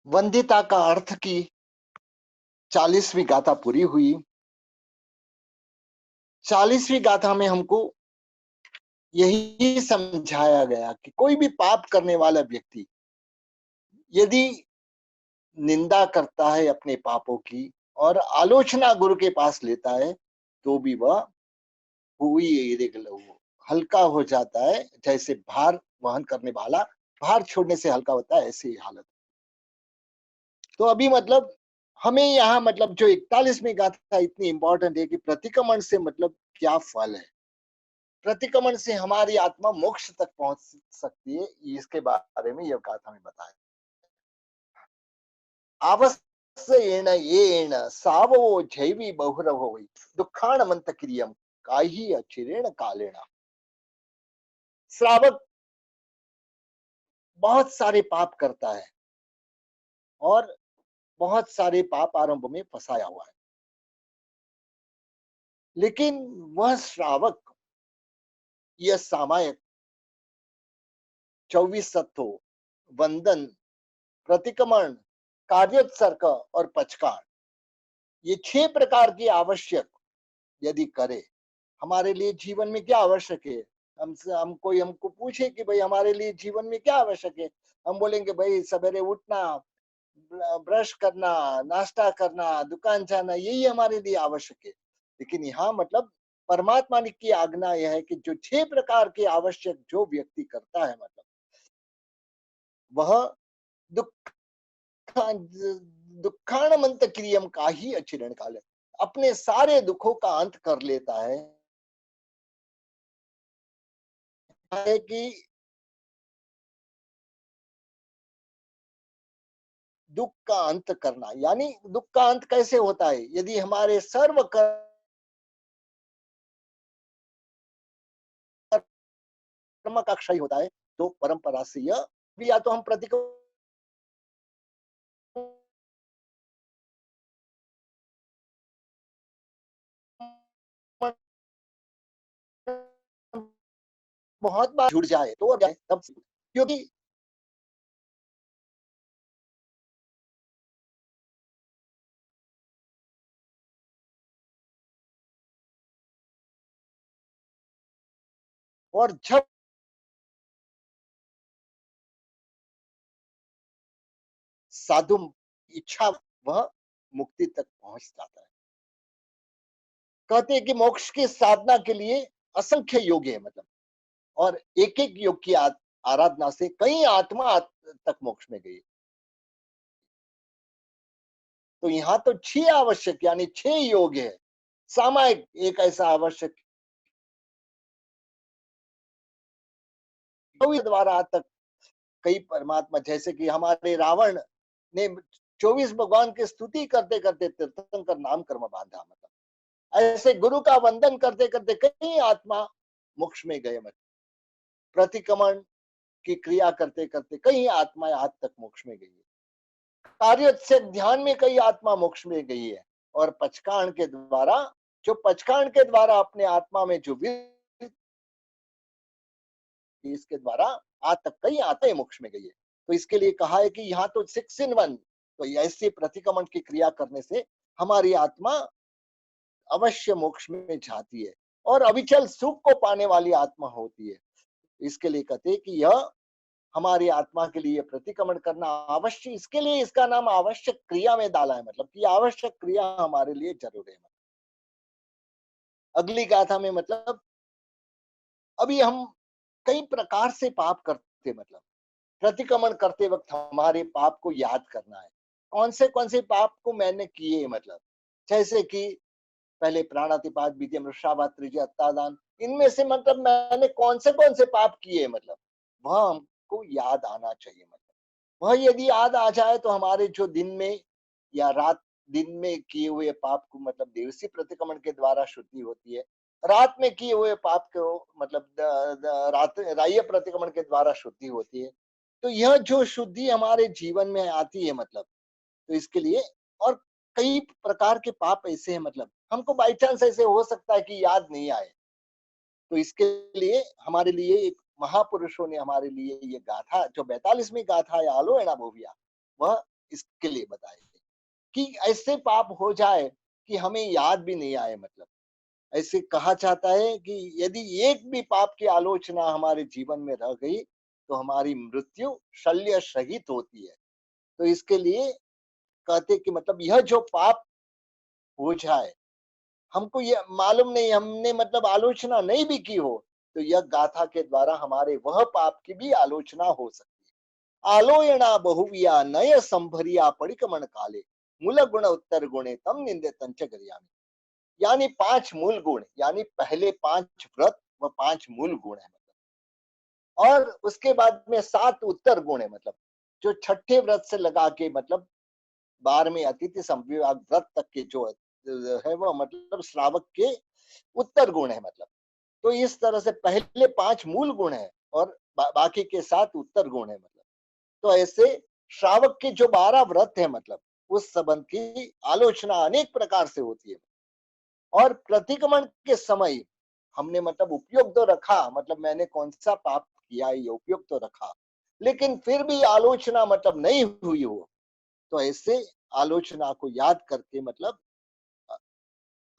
वंदिता का अर्थ की 40वीं गाथा पूरी हुई। 40वीं गाथा में हमको यही समझाया गया कि कोई भी पाप करने वाला व्यक्ति यदि निंदा करता है अपने पापों की और आलोचना गुरु के पास लेता है तो भी वह हुई हल्का हो जाता है। जैसे भार वहन करने वाला भार छोड़ने से हल्का होता है, ऐसी हालत। तो अभी मतलब हमें यहाँ मतलब जो 41वीं गाथा इतनी इंपॉर्टेंट है कि प्रतिक्रमण से मतलब क्या फल है, प्रतिक्रमण से हमारी आत्मा मोक्ष तक पहुंच सकती है, इसके बारे में यह गाथा में बताया। आवश्येन येन सावो जैवी बहुरवो वै दुःखाणमंत क्रियम काही अचिरेण कालेण। श्रावक बहुत सारे पाप करता है और बहुत सारे पाप आरंभ में फंसाया हुआ है, लेकिन वह श्रावक यह सामायिक 24 सत्तो वंदन प्रतिक्रमण कार्योत्सर्ग और पचकाण, ये 6 प्रकार की आवश्यक यदि करे, हमारे लिए जीवन में क्या आवश्यक है। हम कोई हमको पूछे कि भाई हमारे लिए जीवन में क्या आवश्यक है, हम बोलेंगे भाई सवेरे उठना, ब्रश करना, नाश्ता करना, दुकान जाना, यही हमारे लिए आवश्यक है। लेकिन यहाँ मतलब परमात्मा की आज्ञा यह है कि जो 6 प्रकार के आवश्यक जो व्यक्ति करता है मतलब वह दुख दुखाणमंत क्रियम का ही अचिरण काल है, अपने सारे दुखों का अंत कर लेता है कि दुख का अंत करना, यानी दुख का अंत कैसे होता है, यदि हमारे सर्व कर्म का क्षय होता है तो परंपरा से यह भी या तो हम प्रतिक्रमण बहुत बार जुड़ जाए तो तब, क्योंकि और जब साधु इच्छा वह मुक्ति तक पहुंच जाता है। कहते हैं कि मोक्ष की साधना के लिए असंख्य योग है मतलब, और एक एक योग की आराधना से कई आत्मा तक मोक्ष में गई। तो यहाँ तो 6 आवश्यक यानी 6 योग है, सामायिक एक ऐसा आवश्यक द्वारा आज तक कई परमात्मा, जैसे कि हमारे रावण ने 24 भगवान की स्तुति करते करते तीर्थंकर नाम कर्म बांधा, मतलब ऐसे गुरु का वंदन करते करते कई आत्मा मोक्ष में गए, मतलब प्रतिक्रमण की क्रिया करते करते कई आत्माएं आज तक मोक्ष में गई है, कार्य से ध्यान में कई आत्मा मोक्ष में गई है, और पचकाण के द्वारा, जो पचकाण के द्वारा अपने आत्मा में जो इसके द्वारा आज तक कई आत्माएं मोक्ष में गई है। तो इसके लिए कहा है कि यहाँ तो 6 in 1, तो ऐसे प्रतिक्रमण की क्रिया करने से हमारी आत्मा अवश्य मोक्ष में जाती है और अविचल सुख को पाने वाली आत्मा होती है। इसके लिए कहते हैं कि यह हमारी आत्मा के लिए प्रतिक्रमण करना अवश्य, इसके लिए इसका नाम आवश्यक क्रिया में डाला है, मतलब कि आवश्यक क्रिया हमारे लिए जरूर है। अगली गाथा में मतलब अभी हम कई प्रकार से पाप करते, मतलब प्रतिक्रमण करते वक्त हमारे पाप को याद करना है, कौन से पाप को मैंने किए, मतलब जैसे कि पहले प्राणातिपात, बीजे मृषावात, त्रिजे अत्तादान, इनमें से मतलब मैंने कौन से पाप किए, मतलब वह हमको याद आना चाहिए। मतलब वह यदि याद आ जाए तो हमारे जो दिन में या रात दिन में किए हुए पाप को, मतलब देवसी प्रतिक्रमण के द्वारा शुद्धि होती है, रात में किए हुए पाप को मतलब रात राह्य प्रतिक्रमण के द्वारा शुद्धि होती है। तो यह जो शुद्धि हमारे जीवन में आती है, मतलब तो इसके लिए, और कई प्रकार के पाप ऐसे हैं, मतलब हमको बाई चांस ऐसे हो सकता है कि याद नहीं आए, तो इसके लिए हमारे लिए एक महापुरुषों ने हमारे लिए ये गाथा, जो 42वीं गाथा है आलो एना भोविया, वह इसके लिए बताए कि ऐसे पाप हो जाए कि हमें याद भी नहीं आए। मतलब ऐसे कहा जाता है कि यदि एक भी पाप की आलोचना हमारे जीवन में रह गई तो हमारी मृत्यु शल्य सहित होती है। तो इसके लिए कहते कि मतलब यह जो पाप हो जाए, हमको ये मालूम नहीं, हमने मतलब आलोचना नहीं भी की हो, तो यह गाथा के द्वारा हमारे वह पाप की भी आलोचना हो सकती है। आलोयना बहुविया नय संभरिया परिकमण काले मूल गुण उत्तर गुणे तम निंदे तंच गरियामि। यानी 5 मूल गुण, यानी पहले 5 व्रत व 5 मूल गुण है मतलब, और उसके बाद में 7 उत्तर गुण है मतलब, जो छठे व्रत से लगा के मतलब 12वें अतिथि संविभाग व्रत तक के जो है वो मतलब श्रावक के उत्तर गुण है मतलब। तो इस तरह से पहले 5 मूल गुण है और बाकी के 7 उत्तर गुण है मतलब। तो ऐसे श्रावक के जो 12 व्रत है मतलब, उस संबंध की आलोचना अनेक प्रकार से होती है। और प्रतिक्रमण के समय हमने मतलब उपयोग तो रखा, मतलब मैंने कौन सा पाप किया ये उपयोग तो रखा, लेकिन फिर भी आलोचना मतलब नहीं हुई हो, तो ऐसे आलोचना को याद करके मतलब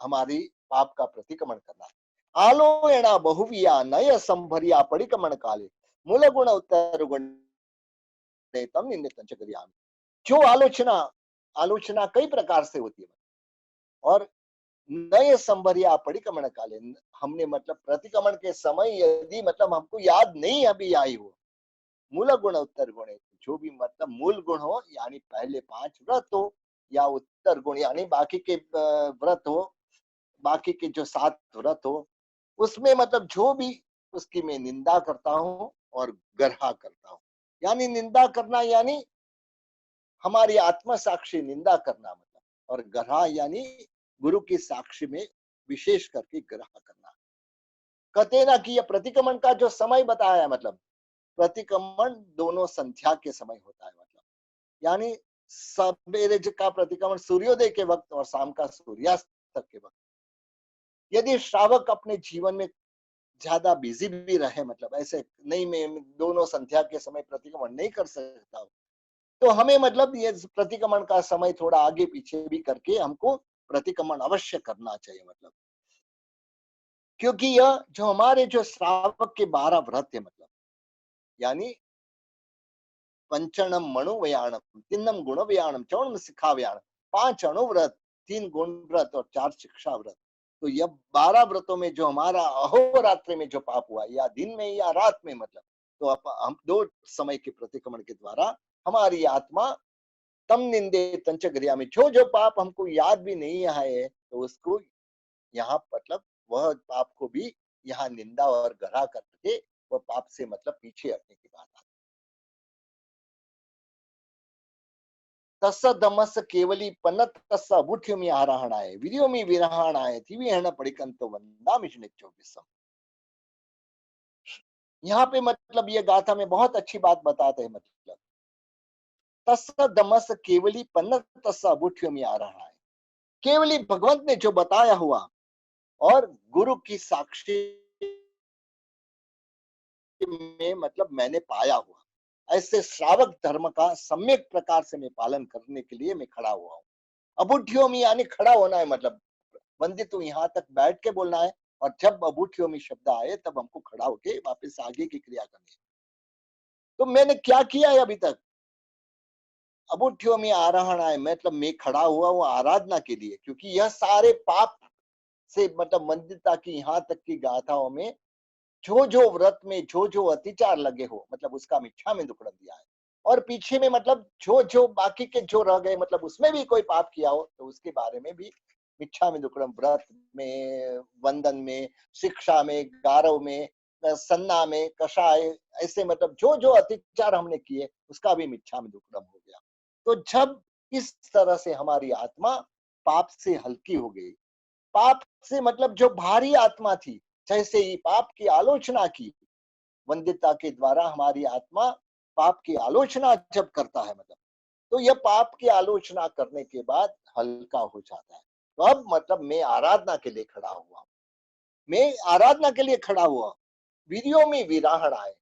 हमारी पाप का प्रतिक्रमण करना है। आलोयना बहुविया नय संभरिया परिक्रमण काले मूल गुण उत्तर गुण तम निंदितं च गरियामि। जो आलोचना आलोचना कई प्रकार से होती है, और नए संभरिया परिक्रमण काले हमने मतलब प्रतिक्रमण के समय यदि मतलब हमको याद नहीं अभी आई हो, मूल गुण उत्तर गुण, जो भी मतलब मूल गुण हो, यानी पहले 5 व्रत हो, या उत्तर गुण यानी बाकी के व्रत हो, बाकी के जो 7 व्रत हो, उसमें मतलब जो भी उसकी मैं निंदा करता हूँ और गर्हा करता हूँ। यानी निंदा करना यानी हमारी आत्मा साक्षी निंदा करना मतलब, और गर्हा यानी गुरु की साक्षी में विशेष करके ग्रह करना। कहते ना कि यह प्रतिक्रमण का जो समय बताया है मतलब, प्रतिक्रमण दोनों संध्या के समय होता है मतलब, यानी सवेरे का प्रतिक्रमण सूर्योदय के वक्त और शाम का सूर्यास्त तक के वक्त। यदि श्रावक अपने जीवन में ज्यादा बिजी भी रहे, मतलब ऐसे नहीं, मैं दोनों संध्या के समय प्रतिक्रमण नहीं कर सकता, तो हमें मतलब ये प्रतिक्रमण का समय थोड़ा आगे पीछे भी करके हमको प्रतिक्रमण अवश्य करना चाहिए मतलब। क्योंकि यह जो हमारे जो श्रावक के 12 व्रत है मतलब, यानी पंचणम मणुव्याणम तीनम गुणव्याणम चौणम शिखाव्याणम, 5 अणुव्रत, 3 गुण व्रत और 4 शिक्षा व्रत। तो यह 12 व्रतों में जो हमारा अहोरात्र में जो पाप हुआ, या दिन में या रात में मतलब, तो हम 2 समय के प्रतिक्रमण के द्वारा हमारी आत्मा तम निंदे तंच गरिया में जो जो पाप हमको याद भी नहीं आए, तो उसको यहाँ मतलब वह पाप को भी यहाँ निंदा और गढ़ा करके वह पाप से मतलब पीछे हटने की बात आती। तस् दमस केवली पन्नत तस् अबुठ्योमि आराहणाय वीर्योमि विरहाणाय दिव्यहण पडिकंतो वंदामि नित्यम। यहाँ पे मतलब ये गाथा में बहुत अच्छी बात बताते हैं मतलब, तस् दमस केवली पन्नत तस् अबुठ्योमि आराहणाय, केवली भगवंत ने जो बताया हुआ और गुरु की साक्षी में मतलब मैंने पाया हुआ, ऐसे श्रावक धर्म का सम्यक प्रकार से मैं पालन करने के लिए मैं खड़ा हुआ हूँ। अबुठ्योमी यानी खड़ा होना है मतलब, वंदित तो यहाँ तक बैठ के बोलना है, और जब अबुठ्योमी शब्द आए तब हमको खड़ा होके वापस आगे की क्रिया करनी है। तो मैंने क्या किया है अभी तक? अबुठ्योमी आरोहण आए मतलब मैं खड़ा हुआ हूँ आराधना के लिए, क्योंकि यह सारे पाप से मतलब मंदिरता की यहाँ तक की गाथाओं में जो जो व्रत में जो जो अतिचार लगे हो मतलब उसका मिच्छा में दुक्कड़म दिया है। और पीछे में मतलब जो जो बाकी के जो रह गए मतलब उसमें भी कोई पाप किया हो तो उसके बारे में भी मिच्छा में दुक्कड़म, व्रत में, वंदन में, शिक्षा में, गारव में, सन्ना में, कषाय, ऐसे मतलब जो जो अतिचार हमने किए उसका भी मिच्छा में दुक्कड़म हो गया। तो जब इस तरह से हमारी आत्मा पाप से हल्की हो गई, पाप से मतलब जो भारी आत्मा थी, जैसे ही पाप की आलोचना की, वंदिता के द्वारा हमारी आत्मा पाप की आलोचना जब करता है मतलब, तो यह पाप की आलोचना करने के बाद हल्का हो जाता है। तो अब मतलब मैं आराधना के लिए खड़ा हुआ, मैं आराधना के लिए खड़ा हुआ, वीडियो में विराहण आए,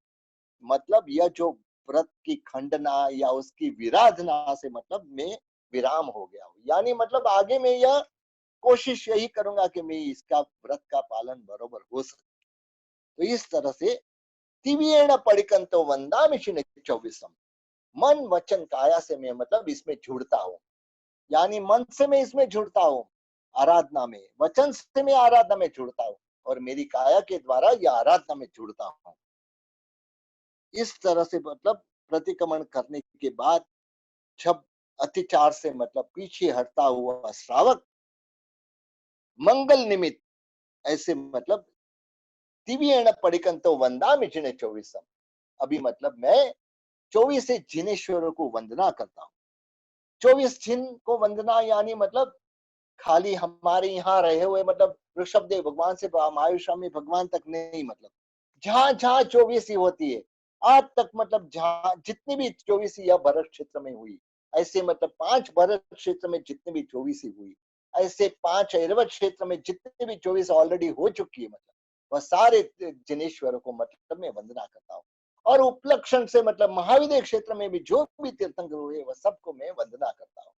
मतलब यह जो व्रत की खंडना या उसकी विराधना से मतलब मैं विराम हो गया हूँ। यानी मतलब आगे मैं यह कोशिश यही करूंगा कि मैं इसका व्रत का पालन बरोबर हो सके। तो इस तरह से तिवियेण पडिकंतो वंदामि शिने चौबीसम, मन वचन काया से मैं मतलब इसमें जुड़ता हूँ। यानी मन से मैं इसमें जुड़ता हूँ आराधना में, वचन से मैं आराधना में जुड़ता हूँ, और मेरी काया के द्वारा यह आराधना में जुड़ता हूँ। इस तरह से मतलब प्रतिक्रमण करने के बाद जब अतिचार से मतलब पीछे हटता हुआ श्रावक मंगल निमित्त ऐसे मतलब दिव्येण पडिकंतो वंदामि जिने चौबीसम, अभी मतलब मैं 24 जिनेश्वरों को वंदना करता हूँ। 24 जिन को वंदना यानी मतलब खाली हमारे यहाँ रहे हुए मतलब ऋषभदेव भगवान से महायुषामी भगवान तक नहीं, मतलब जहां जहां 24 होती है आज तक, मतलब जहां जितनी भी 24 यह भरत क्षेत्र में हुई, ऐसे मतलब 5 भरत क्षेत्र में जितनी भी 24 हुई, ऐसे 5 ऐरवत क्षेत्र में जितने भी 24 ऑलरेडी हो चुकी है, मतलब वह सारे जिनेश्वरों को मतलब मैं वंदना करता हूँ। और उपलक्षण से मतलब महाविद्य क्षेत्र में भी जो भी तीर्थंकर हुए वह सबको मैं वंदना करता हूँ।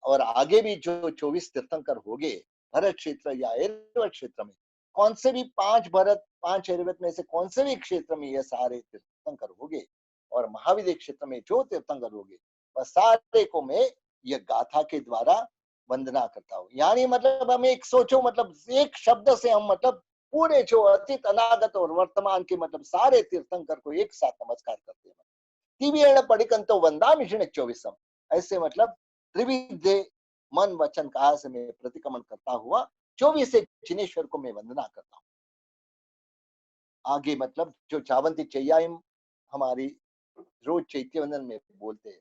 और आगे भी जो 24 तीर्थंकर होंगे भरत क्षेत्र या ऐरवत क्षेत्र में, कौन से भी 5 भरत 5 ऐरवत में से कौन से भी क्षेत्र में ये सारे तीर्थंकर होंगे, और महाविद्य क्षेत्र में जो तीर्थंकर होंगे वह सारे को मैं ये गाथा के द्वारा वंदना करता हूँ। यानी मतलब हम एक सोचो, मतलब एक शब्द से हम मतलब पूरे जो अतीत अनागत और वर्तमान के मतलब सारे तीर्थंकर को एक साथ नमस्कार करते हैं। दिव्येण पडिकंतो वंदामि ऋण चौबीसम, ऐसे मतलब त्रिविधे मन वचन काया से मैं प्रतिक्रमण करता हुआ 24 जिनेश्वर को मैं वंदना करता हूँ। आगे मतलब जो चावंती चैयाइम हमारी रोज चैत्य वंदन में बोलते हैं,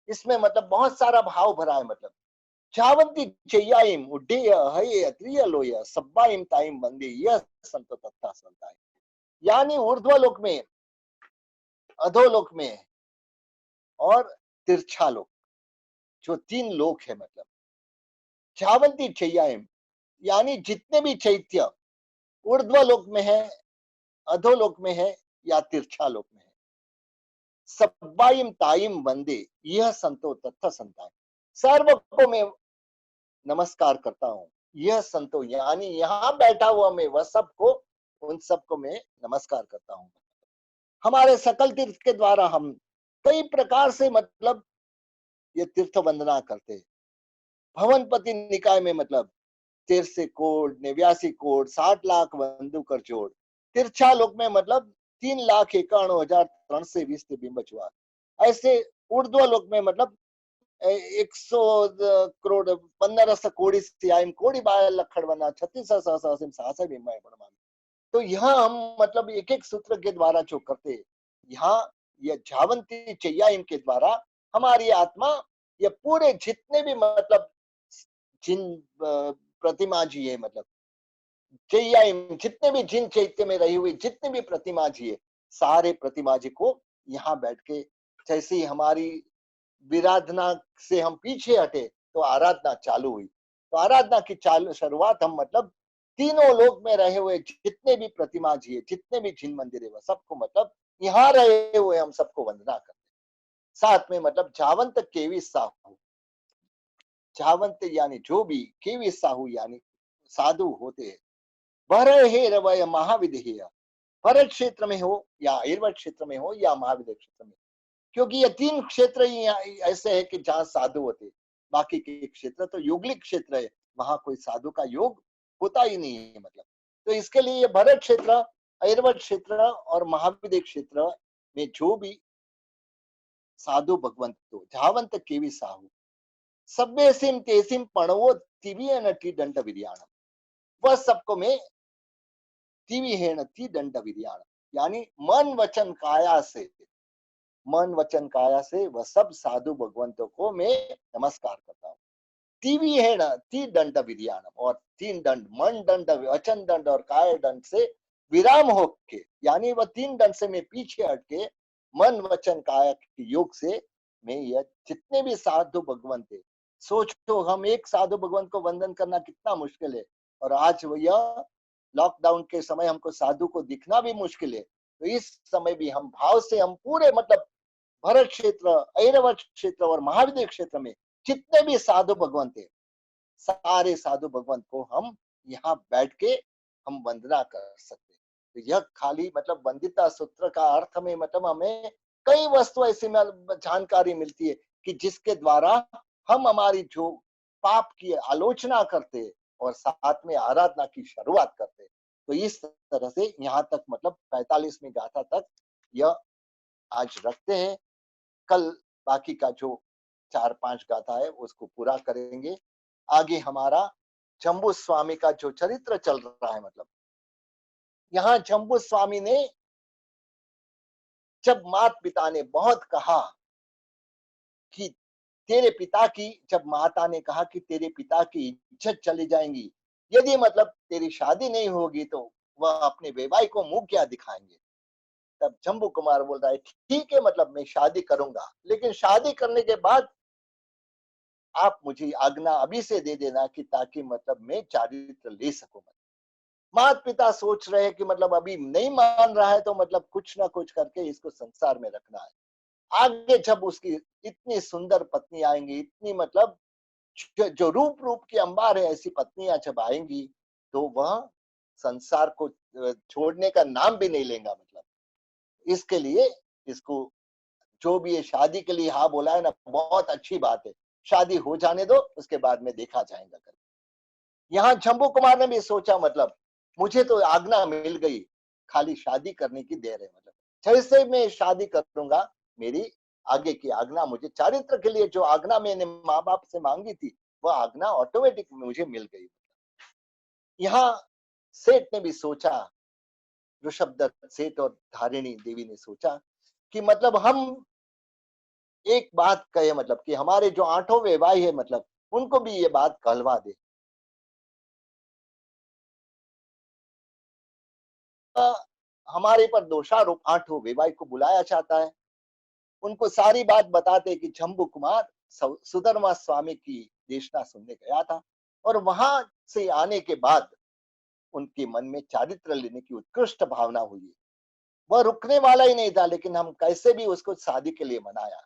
इसमें मतलब बहुत सारा भाव भरा है। मतलब चावंती चैयाइम उड्डेय हये अत्रिय लोय सब्बाइम ताइम वंदे यह संत तत्ता संताय। यानी ऊर्ध्वलोक में, अधोलोक में और तिरछा लोक, जो 3 लोक है, मतलब चावंती चैयाइम यानी जितने भी चैत्य ऊर्ध्वलोक में है, अधोलोक में है या तिरछा लोक में है, सब्बाइम ताइम वंदे यह संतो तत्थ संताय, सर्व को मैं नमस्कार करता हूँ। यह संतो यानी यहाँ बैठा हुआ मैं वह सबको, उन सबको मैं नमस्कार करता हूँ। हमारे सकल तीर्थ के द्वारा हम कई प्रकार से मतलब ये तीर्थ वंदना करते हैं। भवनपति निकाय में मतलब 13 कोड 89 कोड 60 लाख बंधु कर जोड़, तिरछा लोक में मतलब 3,51,320 बिंब चुआ, ऐसे ऊर्ध्व लोक में मतलब 100 करोड़ 15 कोड़ी सियाइम कोड़ी बाय लखड़ बना 36 सहस्र सहस्र बिंब है। तो यहाँ हम मतलब एक एक सूत्र के द्वारा जो करते, यहाँ यह झावंती चैयाइम के द्वारा हमारी आत्मा ये पूरे जितने भी मतलब जिन प्रतिमा जी है, मतलब चैयाइम जितने भी जिन चैत्य में रही हुई जितने भी प्रतिमा जी है, सारे प्रतिमा जी को यहाँ बैठ के, जैसे ही हमारी विराधना से हम पीछे हटे तो आराधना चालू हुई। तो आराधना की चालू शुरुआत हम मतलब तीनों लोक में रहे हुए जितने भी प्रतिमा जी है, जितने भी जिन मंदिर है, वह सबको मतलब यहाँ रहे हुए हम सबको वंदना करते। साथ में मतलब जावंत केवी साहू, जावंत यानी जो भी, केवी साहू यानी साधु होते हैं, भरे हे रवय महाविदेय, भरत क्षेत्र में हो या ऐरवत क्षेत्र में हो या महाविद्य क्षेत्र में, क्योंकि ये 3 क्षेत्र ही ऐसे है कि जहाँ साधु होते, बाकी के क्षेत्र तो योगलिक क्षेत्र है, वहां कोई साधु का योग होता ही नहीं है। मतलब तो इसके लिए ये भरत क्षेत्र, ऐरवत क्षेत्र और महाविद्य क्षेत्र में जो भी साधु भगवंत तो झावंत केवी साहू सब्बेसिम तेसिम पणवो तिवियन टी दंड विद्याणम, वह सबको मैं तिवि हेण ती दंड विद्याणम, यानी मन वचन काया से, मन वचन काया से वह सब साधु भगवंतों को मैं नमस्कार करता हूँ। तीवी है ना ती दंड विद्यानम, और 3 दंड मन दंड वचन दंड और काय दंड से विराम होके, यानी वह 3 दंड से मैं पीछे हटके मन वचन काय के योग से मैं यह जितने भी साधु भगवंत है, सोचो हम एक साधु भगवंत को वंदन करना कितना मुश्किल है, और आज यह लॉकडाउन के समय हमको साधु को दिखना भी मुश्किल है। तो इस समय भी हम भाव से हम पूरे मतलब भरत क्षेत्र, ऐरावत क्षेत्र और महाविद्य क्षेत्र में जितने भी साधु भगवान थे, सारे साधु भगवान को हम यहाँ बैठ के हम वंदना कर सकते। तो यह खाली मतलब वंदिता सूत्र का अर्थ में मतलब हमें कई वस्तु ऐसी में जानकारी मिलती है कि जिसके द्वारा हम हमारी जो पाप की आलोचना करते और साथ में आराधना की शुरुआत करते। तो इस तरह से यहाँ तक मतलब 45वीं गाथा तक यह आज रखते हैं। कल बाकी का जो 4-5 गाथा है उसको पूरा करेंगे। आगे हमारा जम्बू स्वामी का जो चरित्र चल रहा है, मतलब यहाँ जम्बू स्वामी ने जब माता पिता ने बहुत कहा कि तेरे पिता की, जब माता ने कहा कि तेरे पिता की इज्जत चली जाएंगी, यदि मतलब तेरी शादी नहीं होगी तो वह अपने बेवाई को मुंह क्या दिखाएंगे। तब जम्बू कुमार बोल रहा है ठीक है, मतलब मैं शादी करूंगा, लेकिन शादी करने के बाद आप मुझे आज्ञा अभी से दे देना कि ताकि मतलब मैं चारित्र ले सकूं। माता पिता सोच रहे हैं कि मतलब अभी नहीं मान रहा है तो मतलब कुछ ना कुछ करके इसको संसार में रखना है। आगे जब उसकी इतनी सुंदर पत्नी आएंगी, इतनी मतलब जो रूप रूप की अंबार है, ऐसी पत्नियां जब आएंगी तो वह संसार को छोड़ने का नाम भी नहीं लेगा। मतलब इसके लिए इसको जो भी ये शादी के लिए हाँ बोला है ना, बहुत अच्छी बात है, शादी हो जाने दो, उसके बाद में देखा जाएगा कर। यहाँ शंभू कुमार ने भी सोचा मतलब मुझे तो आज्ञा मिल गई, खाली शादी करने की देर है। मतलब जैसे मैं शादी करूंगा, मेरी आगे की आज्ञा मुझे चारित्र के लिए जो आज्ञा मैंने माँ बाप से मांगी थी, वह आज्ञा ऑटोमेटिक मुझे मिल गई। यहाँ सेठ ने भी सोचा, ऋषभदत्त सेठ और धारिणी देवी ने सोचा कि मतलब हम एक बात कहे, मतलब कि हमारे जो 8 वेवाई है मतलब उनको भी ये बात कहलवा दे। हमारे पर दोषारोप 8 वेवाई को बुलाया जाता है, उनको सारी बात बताते कि जम्बू कुमार सुधर्मा स्वामी की देशना सुनने गया था और वहां से आने के बाद उनके मन में चारित्र लेने की उत्कृष्ट भावना हुई। वह रुकने वाला ही नहीं था, लेकिन हम कैसे भी उसको शादी के लिए मनाया।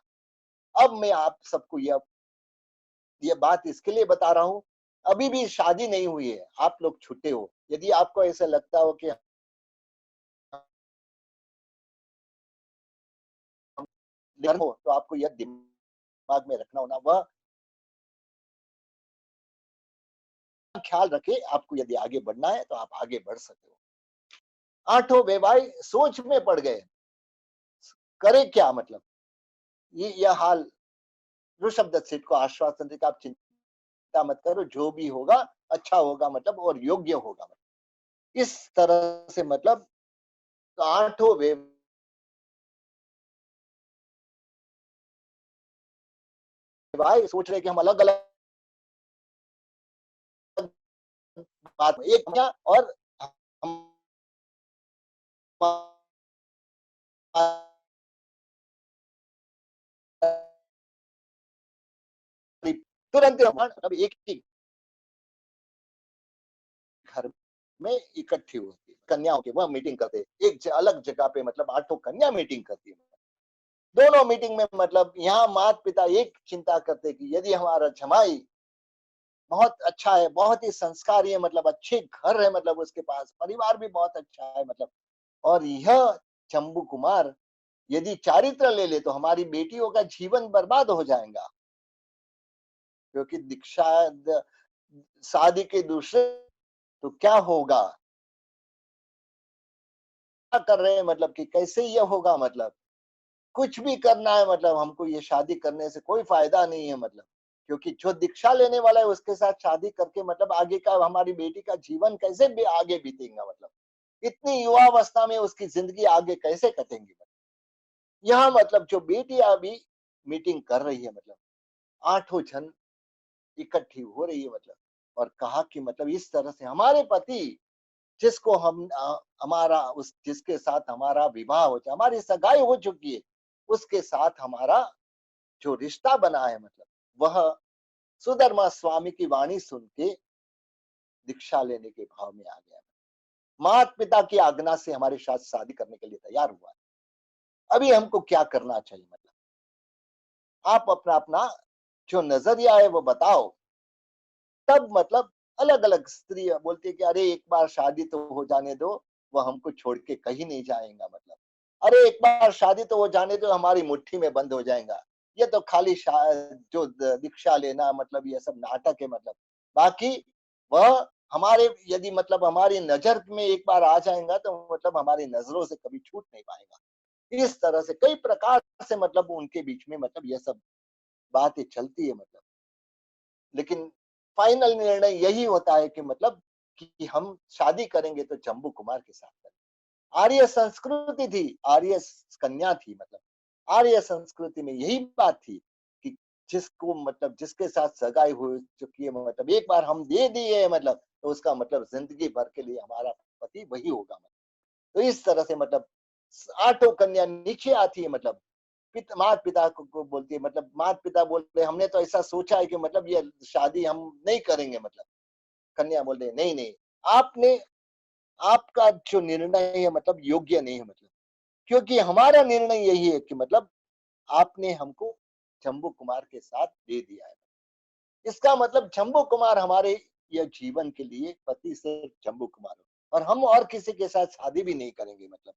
अब मैं आप सबको यह बात इसके लिए बता रहा हूं, अभी भी शादी नहीं हुई है, आप लोग छूटे हो, यदि आपको ऐसा लगता हो कि धर्म हो, तो आपको यह दिमाग में रखना होना, वह ख्याल रखे। आपको यदि आगे बढ़ना है तो आप आगे बढ़ सकते हो। 8 वेवाई सोच में पड़ गए, करे क्या। मतलब ये यह हाल ऋषभदत्त सेठ को आश्वासन देकर आप चिंता मत करो, जो भी होगा अच्छा होगा मतलब और योग्य होगा। मतलब इस तरह से मतलब 8 वेवाई सोच रहे कि हम अलग अलग बात एक क्या, और हम तुरंत मतलब एक ही घर में इकट्ठी होती कन्याओं की, वह मीटिंग करते एक अलग जगह पे, मतलब 8 कन्या मीटिंग करती है। दोनों मीटिंग में मतलब यहाँ माता पिता एक चिंता करते कि यदि हमारा जमाई बहुत अच्छा है, बहुत ही संस्कारी है, मतलब अच्छे घर है, मतलब उसके पास परिवार भी बहुत अच्छा है, मतलब और यह चंबू कुमार यदि चारित्र ले ले तो हमारी बेटियों का जीवन बर्बाद हो जाएगा, क्योंकि दीक्षा शादी के दूसरे तो क्या होगा, क्या कर रहे हैं, मतलब कि कैसे ये होगा। मतलब कुछ भी करना है, मतलब हमको ये शादी करने से कोई फायदा नहीं है। मतलब क्योंकि जो दीक्षा लेने वाला है उसके साथ शादी करके मतलब आगे का हमारी बेटी का जीवन कैसे भी आगे बीतेगा। मतलब इतनी युवावस्था में उसकी जिंदगी आगे कैसे कटेंगी। यहाँ मतलब जो बेटी अभी मीटिंग कर रही है, मतलब 8 जन इकट्ठी हो रही है, मतलब और कहा कि मतलब इस तरह से हमारे पति जिसको हम हमारा उस जिसके साथ हमारा विवाह हो जाए, हमारी सगाई हो चुकी है, उसके साथ हमारा जो रिश्ता बना है, मतलब वह सुधर्मा स्वामी की वाणी सुन के दीक्षा लेने के भाव में आ गया। माता पिता की आज्ञा से हमारे साथ शादी करने के लिए तैयार हुआ। अभी हमको क्या करना चाहिए। मतलब आप अपना अपना जो नजरिया है वो बताओ। तब मतलब अलग अलग स्त्री बोलती है कि अरे एक बार शादी तो हो जाने दो, वो हमको छोड़ के कहीं नहीं जाएगा। मतलब अरे एक बार शादी तो हो जाने दो, हमारी मुट्ठी में बंद हो जाएगा। ये तो खाली जो दीक्षा लेना मतलब ये सब नाटक है। मतलब बाकी वह हमारे यदि मतलब हमारी नजर में एक बार आ जाएगा तो मतलब हमारी नजरों से कभी छूट नहीं पाएगा। इस तरह से कई प्रकार से मतलब उनके बीच में मतलब यह सब बातें चलती है। मतलब लेकिन फाइनल निर्णय यही होता है कि मतलब कि हम शादी करेंगे तो जम्बू कुमार के साथ करेंगे। आर्य संस्कृति थी, आर्य कन्या थी। मतलब आर्य संस्कृति में यही बात थी कि जिसको मतलब जिसके साथ सगाई हो चुकी है, मतलब एक बार हम दे दिए मतलब तो उसका मतलब जिंदगी भर के लिए हमारा पति वही होगा। मतलब तो इस तरह से मतलब आठों कन्या नीचे आती है। मतलब माता पिता को बोलती है, मतलब माता पिता बोलते हैं हमने तो ऐसा सोचा है कि मतलब ये शादी हम नहीं करेंगे। मतलब कन्या बोल रही है नहीं नहीं, आपने आपका जो निर्णय है मतलब योग्य नहीं है। मतलब क्योंकि हमारा निर्णय यही है कि मतलब आपने हमको जम्बू कुमार के साथ दे दिया है। इसका मतलब जम्बू कुमार हमारे यह जीवन के लिए पति सिर्फ जम्बू कुमार हो, और हम और किसी के साथ शादी भी नहीं करेंगे। मतलब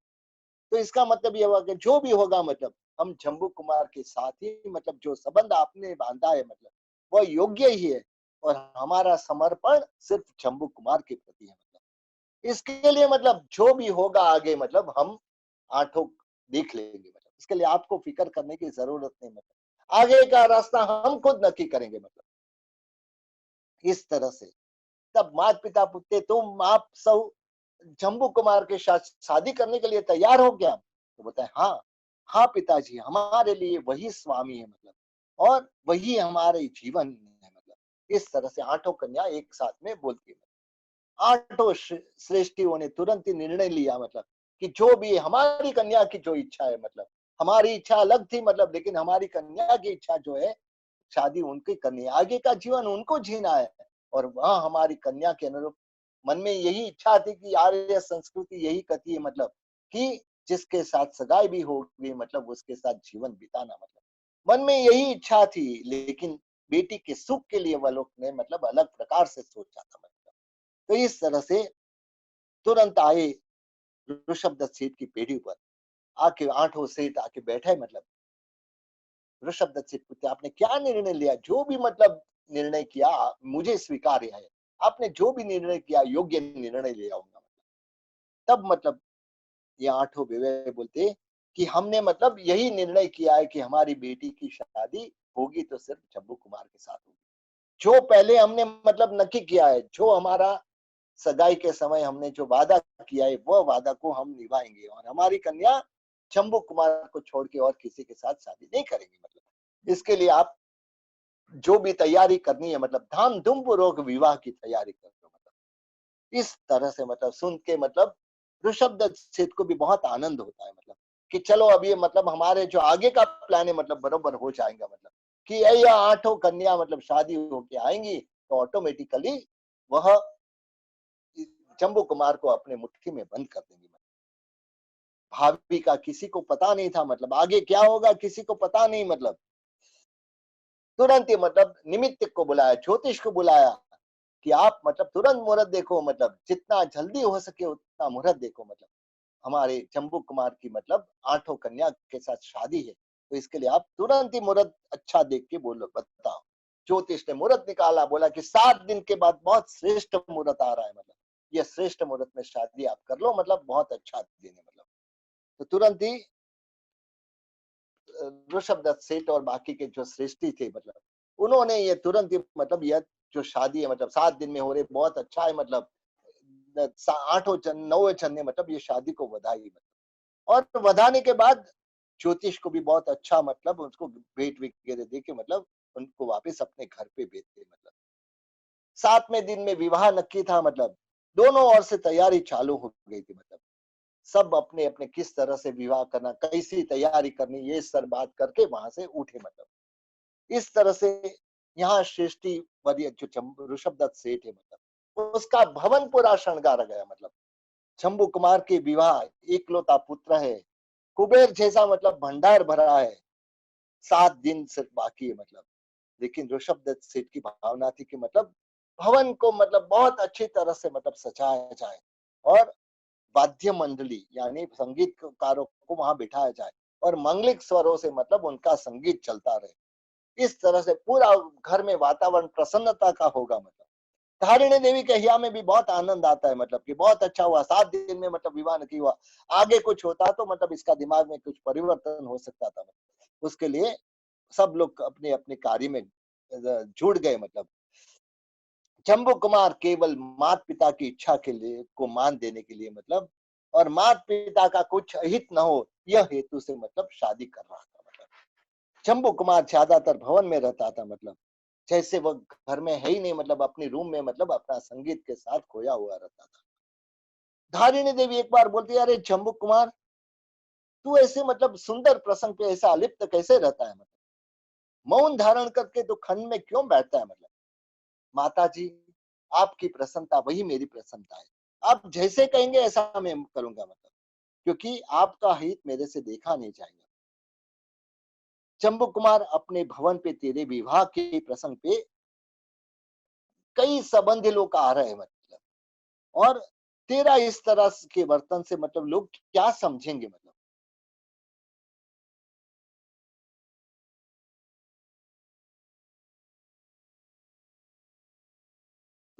तो इसका मतलब ये हुआ कि जो भी होगा मतलब हम जम्बू कुमार के साथ ही मतलब जो संबंध आपने बांधा है मतलब वह योग्य ही है, और हमारा समर्पण सिर्फ जम्बू कुमार के प्रति है। मतलब इसके लिए मतलब जो भी होगा आगे मतलब हम आठों देख लेंगे। मतलब इसके लिए आपको फिक्र करने की जरूरत नहीं। मतलब आगे का रास्ता हम खुद नक्की करेंगे। मतलब इस तरह से तब माता पिता पूछते तुम आप सब जम्बू कुमार के साथ शादी करने के लिए तैयार हो क्या? तो बोलता है हाँ, हाँ पिताजी, हमारे लिए वही स्वामी है। मतलब और वही हमारे जीवन है। मतलब इस तरह से आठों कन्या एक साथ में बोलती है। आठों श्रेष्ठियों ने तुरंत ही निर्णय लिया। मतलब कि जो भी हमारी कन्या की जो इच्छा है, मतलब हमारी इच्छा अलग थी मतलब, लेकिन हमारी कन्या की इच्छा जो है शादी उनकी करनी है, आगे का जीवन उनको जीना है। और वह हमारी कन्या के अनुरूप मन में यही इच्छा थी कि आर्य संस्कृति यही कहती है मतलब कि जिसके साथ सगाई भी होगी मतलब उसके साथ जीवन बिताना। मतलब मन में यही इच्छा थी, लेकिन बेटी के सुख के लिए वह लोग ने मतलब अलग प्रकार से सोचा था। मतलब तो इस तरह से तुरंत आए ऋषभदत्त सेठ की पेड़ी पर आके आठों सेठ आके बैठे। मतलब ऋषभदत्त से पूछते आपने क्या निर्णय लिया? जो भी मतलब निर्णय किया मुझे स्वीकार्य है। आपने जो भी निर्णय किया योग्य निर्णय लिया होगा। तब मतलब ये आठों बेवे बोलते कि हमने मतलब यही निर्णय किया है कि हमारी बेटी की शादी होगी तो सिर्फ जम्बू कुमार के साथ होगी। जो पहले हमने मतलब नक्की किया है, जो हमारा सगाई के समय हमने जो वादा किया है वह वादा को हम निभाएंगे, और हमारी कन्या जम्बू कुमार को छोड़ के और किसी के साथ शादी नहीं करेंगे। मतलब इसके लिए आप जो भी तैयारी करनी है मतलब धाम धूम पूर्वक विवाह की तैयारी कर लो। मतलब इस तरह से मतलब सुन के मतलब ऋषभदत्त सेठ को भी बहुत आनंद होता है। मतलब कि चलो अब ये मतलब हमारे जो आगे का प्लान है मतलब बरोबर हो जाएगा। मतलब कि ये आठों कन्या मतलब शादी होके आएंगी तो ऑटोमेटिकली वह जम्बू कुमार को अपने मुट्ठी में बंद कर देंगी। भाभी का किसी को पता नहीं था। मतलब आगे क्या होगा किसी को पता नहीं। मतलब तुरंत ही मतलब निमित्त को बुलाया, ज्योतिष को बुलाया कि आप मतलब तुरंत मुहूर्त देखो, मतलब जितना जल्दी हो सके उतना मुहूर्त देखो। मतलब हमारे जम्बू कुमार की मतलब आठों कन्या के साथ शादी है, तो इसके लिए आप तुरंत ही मुहूर्त अच्छा देख के बोलो बताओ। ज्योतिष ने मुहूर्त निकाला, बोला कि 7 दिन के बाद बहुत श्रेष्ठ मुहूर्त आ रहा है। मतलब ये श्रेष्ठ मुहूर्त में शादी आप कर लो, मतलब बहुत अच्छा दिन है। मतलब तो तुरंत ही ऋषभदत्त सेठ और बाकी के जो श्रेष्ठी थे मतलब उन्होंने ये तुरंत ही मतलब यह जो शादी है मतलब 7 दिन में हो रही बहुत अच्छा है। मतलब आठों जन नौवे जन ने मतलब ये शादी को बधाई। मतलब और बधाने के बाद ज्योतिष को भी बहुत अच्छा मतलब उसको भेंट वगैरह दे के मतलब उनको वापस अपने घर पे भेजते। मतलब 7वें दिन में विवाह नक्की था। मतलब दोनों ओर से तैयारी चालू हो गई थी। मतलब सब अपने अपने किस तरह से विवाह करना, कैसी तैयारी करनी, ये सर बात करके वहां से उठे। मतलब इस तरह से यहाँ सृष्टि वर्य जो ऋषभदत्त सेठ है मतलब उसका भवन पूरा शृंगारा गया। मतलब शंभु कुमार के विवाह, इकलौता पुत्र है, कुबेर जैसा मतलब भंडार भरा है, 7 दिन सिर्फ बाकी है मतलब। लेकिन ऋषभदत्त सेठ की भावना थी कि मतलब भवन को मतलब बहुत अच्छी तरह से मतलब सजाया जाए और वाद्य मंडली यानी संगीतकारों को वहां बिठाया जाए और मंगलिक स्वरों से मतलब उनका संगीत चलता रहे। इस तरह से पूरा घर में वातावरण प्रसन्नता का होगा मतलब। धारिणी देवी के हिया में भी बहुत आनंद आता है मतलब कि बहुत अच्छा हुआ, 7 दिन में मतलब विवाह नहीं हुआ। आगे कुछ होता तो मतलब इसका दिमाग में कुछ परिवर्तन हो सकता था मतलब। उसके लिए सब लोग अपने अपने कार्य में जुड़ गए मतलब। जम्बू कुमार केवल माता पिता की इच्छा के लिए को मान देने के लिए मतलब और माता पिता का कुछ अहित न हो यह हेतु से मतलब शादी कर रहा था मतलब। जम्बू कुमार ज्यादातर भवन में रहता था मतलब, जैसे वो घर में है ही नहीं मतलब, अपनी रूम में मतलब अपना संगीत के साथ खोया हुआ रहता था। धारिणी देवी एक बार बोलती है, अरे जम्बू कुमार तू ऐसे मतलब सुंदर प्रसंग पे ऐसा अलिप्त कैसे रहता है मतलब, मौन धारण करके तो खंड में क्यों बैठता है मतलब। माता जी आपकी प्रसन्नता वही मेरी प्रसन्नता है, आप जैसे कहेंगे ऐसा मैं करूंगा मतलब, क्योंकि आपका हित मेरे से देखा नहीं जाएगा। जम्बू कुमार अपने भवन पे तेरे विवाह के प्रसंग पे कई संबंधी लोग आ रहे हैं मतलब, और तेरा इस तरह के वर्तन से मतलब लोग क्या समझेंगे मतलब।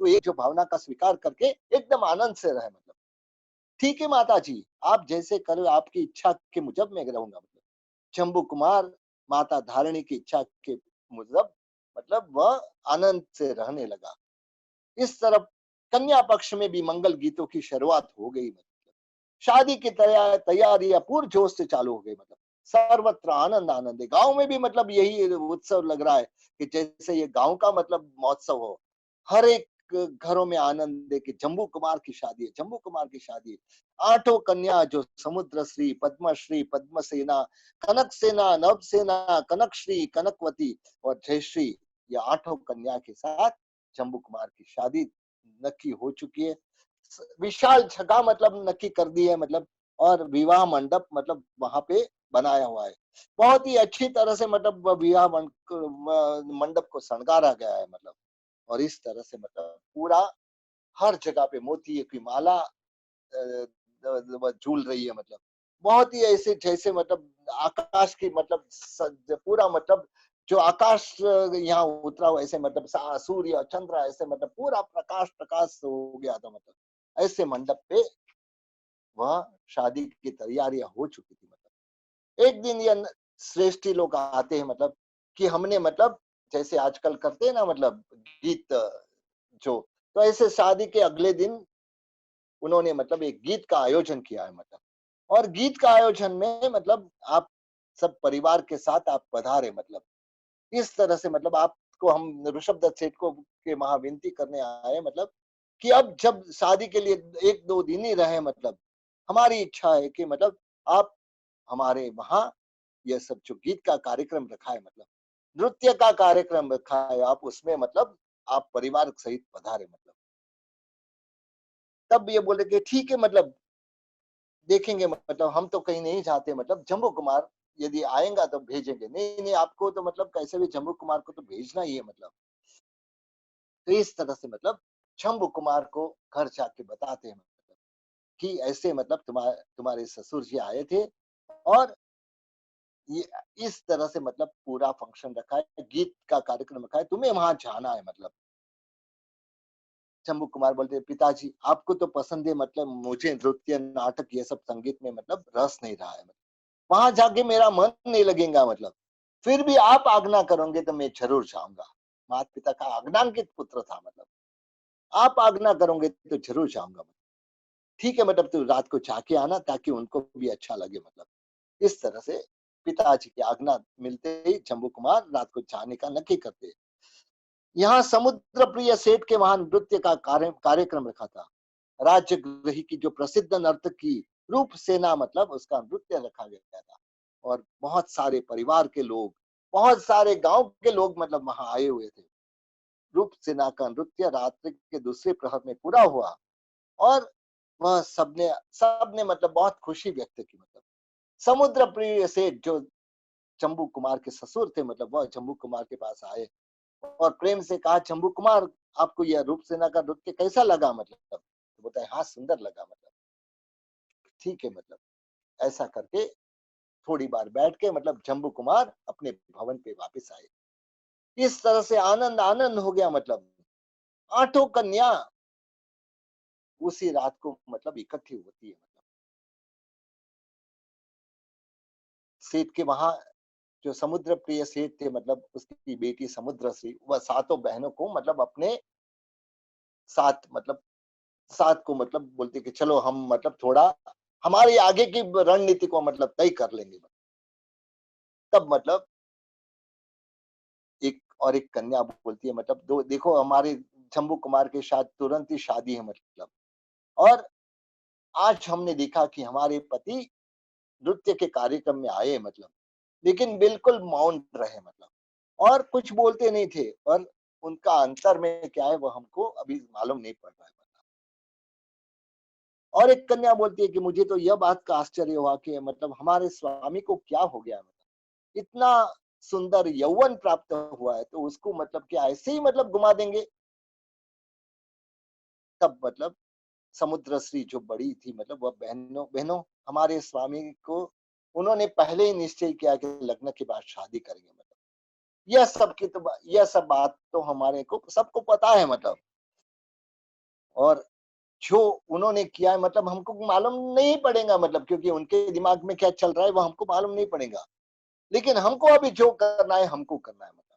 तो एक जो भावना का स्वीकार करके एकदम आनंद से रहे मतलब। ठीक है माता जी, आप जैसे करो आपकी इच्छा के मुजब मैं रहूंगा मतलब। शंभु कुमार माता धारिणी की इच्छा के मुजब मतलब वह आनंद से रहने लगा। इस तरफ कन्या पक्ष में भी मंगल गीतों की शुरुआत हो गई मतलब। शादी की तैयारियां पूरे जोश से चालू हो गई मतलब। सर्वत्र आनंद आनंद है, गांव में भी मतलब यही उत्सव लग रहा है कि जैसे ये गांव का मतलब महोत्सव हो। हर एक घरों में आनंद है कि जम्बू कुमार की शादी है, जम्बू कुमार की शादी है। आठों कन्या जो समुद्रश्री, पद्मश्री, पद्मसेना, कनक सेना, नवसेना, कनकश्री, कनकवती और जयश्री, ये आठों कन्या के साथ जम्बू कुमार की शादी नक्की हो चुकी है। विशाल जगह मतलब नक्की कर दी है मतलब, और विवाह मंडप मतलब वहां पे बनाया हुआ है। बहुत ही अच्छी तरह से मतलब विवाह मंडप को शृंगारा गया है मतलब। और इस तरह से मतलब पूरा हर जगह पे मोती की माला झूल रही है मतलब। बहुत ही ऐसे जैसे मतलब आकाश की मतलब पूरा मतलब जो आकाश यहाँ उतरा हुआ ऐसे मतलब सूर्य चंद्र ऐसे मतलब पूरा प्रकाश प्रकाश हो गया था मतलब। ऐसे मंडप पे वह शादी की तैयारियां हो चुकी थी मतलब। एक दिन ये श्रेष्ठी लोग आते हैं मतलब कि हमने मतलब जैसे आजकल करते हैं ना मतलब गीत जो, तो ऐसे शादी के अगले दिन उन्होंने मतलब एक गीत का आयोजन किया है मतलब। और गीत का आयोजन में मतलब आप सब परिवार के साथ आप पधारे मतलब। इस तरह से मतलब आपको हम ऋषभदत्त सेठ को के वहां विनती करने आए मतलब कि अब जब शादी के लिए एक दो दिन ही रहे मतलब, हमारी इच्छा है कि मतलब आप हमारे वहां यह सब जो गीत का कार्यक्रम रखा है मतलब, नृत्य का कार्यक्रम रखा है, आप उसमें मतलब आप परिवार सहित पधारे मतलब। तब ये बोले कि ठीक है मतलब देखेंगे मतलब, हम तो कहीं नहीं जाते मतलब, जम्बू कुमार यदि आएगा तो भेजेंगे, नहीं नहीं आपको तो मतलब कैसे भी जम्बू कुमार को तो भेजना ही है मतलब। तो इस तरह से मतलब शंभु कुमार को घर जाके बताते हैं मतलब कि ऐसे मतलब तुम्हारे तुम्हारे ससुर जी आए थे, और ये इस तरह से मतलब पूरा फंक्शन रखा है, गीत का कार्यक्रम रखा है, तुम्हें वहां जाना है मतलब। शंभू कुमार बोलते हैं, पिताजी आपको तो पसंद है मतलब, मुझे नृत्य नाटक ये सब संगीत में मतलब रस नहीं रहा है मतलब, वहां जाके मेरा मन नहीं लगेगा मतलब। फिर भी आप आज्ञा करोगे तो मैं जरूर जाऊंगा। माता पिता का आज्ञांकित पुत्र था मतलब, आप आज्ञा करोगे तो जरूर जाऊंगा। ठीक है मतलब तू रात को जाके आना ताकि उनको भी अच्छा लगे मतलब। इस तरह से पिताजी की आज्ञा मिलते ही शंभू कुमार रात को जाने का नक्की करते। यहाँ समुद्र प्रिय सेठ के वहां नृत्य का कार्यक्रम रखा था। राजगृही की जो प्रसिद्ध नर्तकी रूप सेना मतलब उसका नृत्य रखा गया था। और बहुत सारे परिवार के लोग, बहुत सारे गांव के लोग मतलब वहां आए हुए थे। रूप सेना का नृत्य रात्रि के दूसरे प्रहर में पूरा हुआ, और वह सबने सबने मतलब बहुत खुशी व्यक्त की मतलब। समुद्र प्रिय सेठ जो जम्बू कुमार के ससुर थे, मतलब वह जम्बू कुमार के पास आए और प्रेम से कहा, जम्बू कुमार, आपको यह रूप सेना का नृत्य कैसा लगा? मतलब तो बोलता है, हाँ सुंदर लगा। मतलब ठीक है, मतलब ऐसा करके थोड़ी बार बैठ के मतलब जम्बू कुमार अपने भवन पे वापस आए। इस तरह से आनंद आनंद हो गया। मतलब आठों कन्या उसी रात को मतलब इकट्ठी होती है। मतलब सेठ के वहां जो समुद्र प्रिय सेठ थे, मतलब उसकी बेटी समुद्रश्री, वह सातों बहनों को मतलब अपने साथ मतलब साथ को मतलब बोलते कि चलो हम मतलब थोड़ा हमारी आगे की रणनीति को मतलब तय कर लेंगे। तब मतलब एक और एक कन्या बोलती है, मतलब दो देखो, हमारे शंभू कुमार के साथ तुरंत ही शादी है। मतलब और आज हमने देखा कि हमारे पति नृत्य के कार्यक्रम में आए, मतलब लेकिन बिल्कुल मौन रहे। मतलब और कुछ बोलते नहीं थे, और उनका अंतर में क्या है वो हमको अभी मालूम नहीं पड़ रहा है। और एक कन्या बोलती है कि मुझे तो यह बात का आश्चर्य हुआ कि मतलब हमारे स्वामी को क्या हो गया, मतलब इतना सुंदर यौवन प्राप्त हुआ है तो उसको मतलब क्या ऐसे ही मतलब घुमा देंगे? तब मतलब समुद्रश्री जो बड़ी थी, मतलब वह बहनों बहनों हमारे स्वामी को उन्होंने पहले ही निश्चय किया कि लग्न के बाद शादी करेंगे। मतलब यह सब बात तो हमारे को सबको पता है। मतलब और जो उन्होंने किया है मतलब हमको मालूम नहीं पड़ेगा, मतलब क्योंकि उनके दिमाग में क्या चल रहा है वो हमको मालूम नहीं पड़ेगा। लेकिन हमको अभी जो करना है हमको करना है। मतलब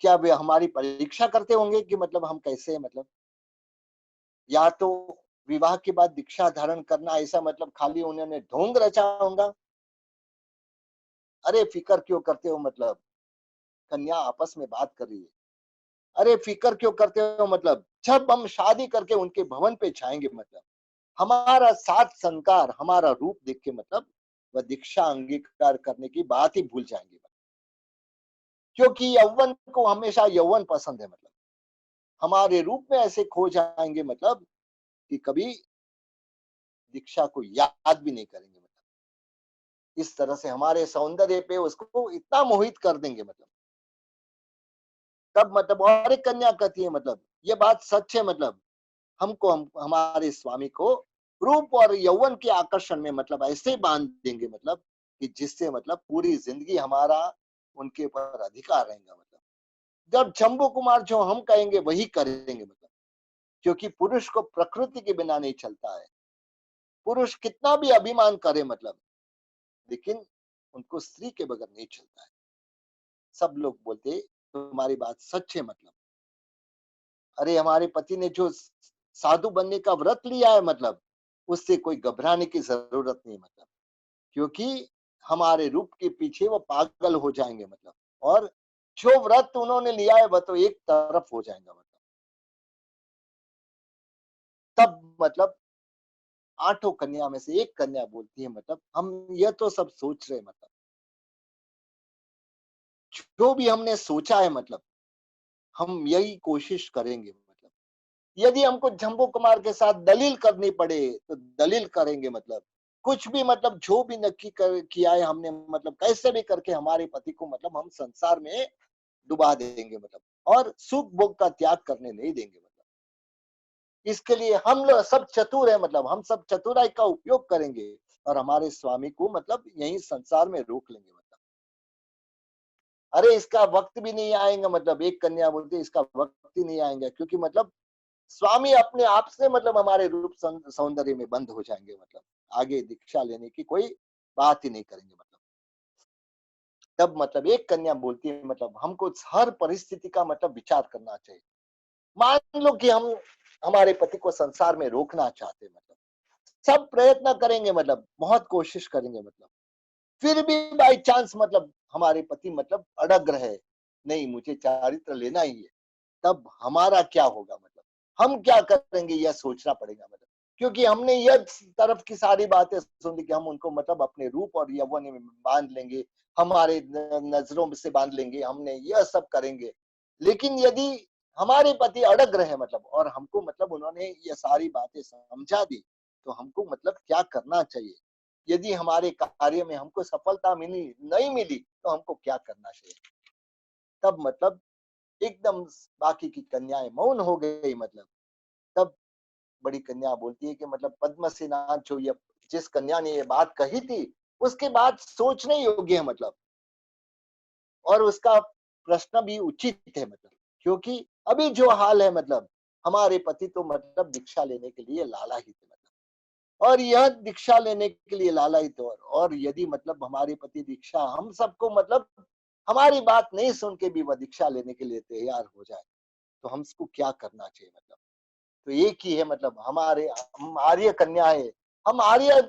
क्या वे हमारी परीक्षा करते होंगे कि मतलब हम कैसे मतलब, या तो विवाह के बाद दीक्षा धारण करना, ऐसा मतलब खाली उन्होंने ढोंग रचा होगा। अरे फिकर क्यों करते हो? मतलब कन्या आपस में बात कर रही है। अरे फिकर क्यों करते हो? मतलब जब हम शादी करके उनके भवन पे जाएंगे, मतलब हमारा साथ संकार, हमारा रूप देख के मतलब वह दीक्षा अंगीकार करने की बात ही भूल जाएंगे। क्योंकि यौवन को हमेशा यौवन पसंद है। मतलब हमारे रूप में ऐसे खो जाएंगे, मतलब कि कभी दीक्षा को याद भी नहीं करेंगे। मतलब इस तरह से हमारे सौंदर्य पे उसको इतना मोहित कर देंगे। मतलब तब मतलब और एक कन्या कहती है, मतलब ये बात सच है। मतलब हमको हमारे स्वामी को रूप और यौवन के आकर्षण में मतलब ऐसे बांध देंगे, मतलब कि जिससे मतलब पूरी जिंदगी हमारा उनके ऊपर अधिकार रहेगा। मतलब जब शंभू कुमार जो हम कहेंगे वही करेंगे। मतलब क्योंकि पुरुष को प्रकृति के बिना नहीं चलता है। पुरुष कितना भी अभिमान करे, मतलब लेकिन उनको स्त्री के बगैर नहीं चलता है। सब लोग बोलते तुम्हारी बात सच है। मतलब अरे हमारे पति ने जो साधु बनने का व्रत लिया है, मतलब उससे कोई घबराने की जरूरत नहीं। मतलब क्योंकि हमारे रूप के पीछे वो पागल हो जाएंगे। मतलब और जो व्रत उन्होंने लिया है वह तो एक तरफ हो जाएगा। मतलब तब मतलब आठों कन्या में से एक कन्या बोलती है, मतलब हम यह तो सब सोच रहे, मतलब जो भी हमने सोचा है, मतलब हम यही कोशिश करेंगे। मतलब यदि हमको शंभू कुमार के साथ दलील करनी पड़े तो दलील करेंगे। मतलब कुछ भी मतलब जो भी नक्की किया है हमने, मतलब कैसे भी करके हमारे पति को मतलब हम संसार में डुबा देंगे। मतलब और सुख भोग का त्याग करने नहीं देंगे। मतलब इसके लिए हम लोग सब चतुर है, मतलब हम सब चतुराई का उपयोग करेंगे और हमारे स्वामी को मतलब यही संसार में रोक लेंगे। मतलब अरे इसका वक्त भी नहीं आएगा। मतलब एक कन्या बोलती है इसका वक्त ही नहीं आएगा, क्योंकि मतलब स्वामी अपने आप से मतलब हमारे रूप सौंदर्य में बंद हो जाएंगे। मतलब आगे दीक्षा लेने की कोई बात ही नहीं करेंगे। मतलब तब मतलब एक कन्या बोलती है, मतलब हमको हर परिस्थिति का मतलब विचार करना चाहिए। मान लो कि हम हमारे पति को संसार में रोकना चाहते हैं, मतलब सब प्रयत्न करेंगे, मतलब बहुत कोशिश करेंगे। मतलब फिर भी बाई चांस मतलब हमारे पति मतलब अड़ग रहे, नहीं मुझे चारित्र लेना ही है, तब हमारा क्या होगा? मतलब हम क्या करेंगे यह सोचना पड़ेगा। मतलब क्योंकि हमने यह तरफ की सारी बातें सुन ली कि हम उनको मतलब अपने रूप और यौवन में बांध लेंगे, हमारे नजरों से बांध लेंगे, हमने यह सब करेंगे। लेकिन यदि हमारे पति अड़ग रहे, मतलब और हमको मतलब उन्होंने ये सारी बातें समझा दी, तो हमको मतलब क्या करना चाहिए? यदि हमारे कार्य में हमको सफलता मिली नहीं मिली तो हमको क्या करना चाहिए। तब मतलब एकदम बाकी की कन्याएं मौन हो गई। मतलब तब बड़ी कन्या बोलती है कि मतलब पद्मसेनाथ जो ये जिस कन्या ने ये बात कही थी उसके बाद सोचने योग्य है। मतलब और उसका प्रश्न भी उचित है। मतलब क्योंकि अभी जो हाल है मतलब हमारे पति तो मतलब दीक्षा लेने के लिए लालायित थे। मतलब और यह दीक्षा लेने के लिए लालायित और यदि मतलब हमारे पति दीक्षा हम सबको मतलब हमारी बात नहीं सुन के भी वह दीक्षा लेने के लिए तैयार हो जाए तो हमको क्या करना चाहिए। मतलब तो एक ही है मतलब हम आर्य कन्या है, हम आर्य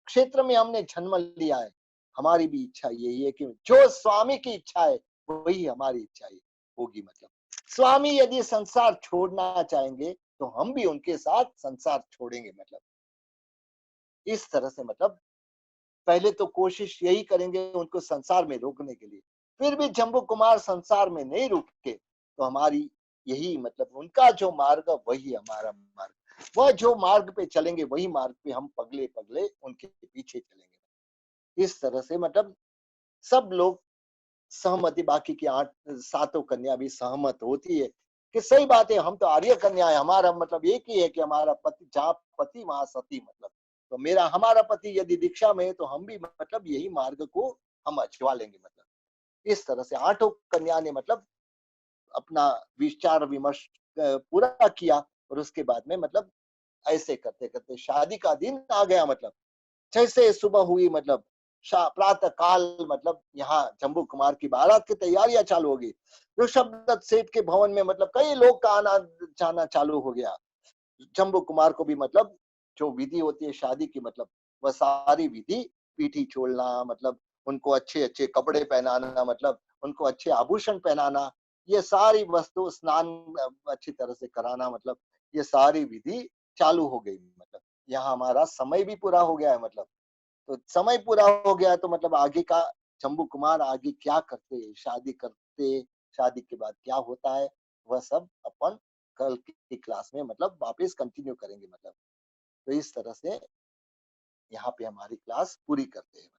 क्षेत्र में हमने जन्म लिया है। हमारी भी इच्छा यही है कि जो स्वामी की इच्छा है वही हमारी इच्छा है होगी। मतलब स्वामी यदि संसार छोड़ना चाहेंगे तो हम भी उनके साथ संसार छोड़ेंगे। मतलब इस तरह से मतलब पहले तो कोशिश यही करेंगे उनको संसार में रोकने के लिए। फिर भी जम्बू कुमार संसार में नहीं रुके तो हमारी यही मतलब उनका जो मार्ग वही हमारा मार्ग, वह जो मार्ग पे चलेंगे वही मार्ग पे हम पगले पगले उनके पीछे चलेंगे। इस तरह से मतलब सब लोग सहमति, बाकी की 8 सातों कन्या भी सहमत होती है कि सही बात है, हम तो आर्य कन्या है, हमारा मतलब एक ही है कि हमारा पति जहाँ पति वहां सती। मतलब तो मेरा हमारा पति यदि दीक्षा में है तो हम भी मतलब यही मार्ग को हम अजवा लेंगे। मतलब इस तरह से आठों कन्या ने मतलब अपना विचार विमर्श पूरा किया और उसके बाद में मतलब ऐसे करते करते शादी का दिन आ गया। मतलब जैसे सुबह हुई मतलब प्रातः काल मतलब यहाँ जम्बू कुमार की बारात की तैयारियां चालू हो गई। ऋषभदत्त सेठ के भवन में मतलब कई लोग का आना जाना चालू हो गया। जम्बू कुमार को भी मतलब जो विधि होती है शादी की मतलब वह सारी विधि, पीठी छोड़ना मतलब उनको अच्छे अच्छे कपड़े पहनाना, मतलब उनको अच्छे आभूषण पहनाना, ये सारी वस्तु स्नान अच्छी तरह से कराना, मतलब ये सारी विधि चालू हो गई। मतलब यहाँ हमारा समय भी पूरा हो गया है। मतलब तो समय पूरा हो गया तो मतलब आगे का शंभू कुमार आगे क्या करते हैं, शादी करते, शादी के बाद क्या होता है, वह सब अपन कल की क्लास में मतलब वापस कंटिन्यू करेंगे। मतलब तो इस तरह से यहाँ पे हमारी क्लास पूरी करते हैं।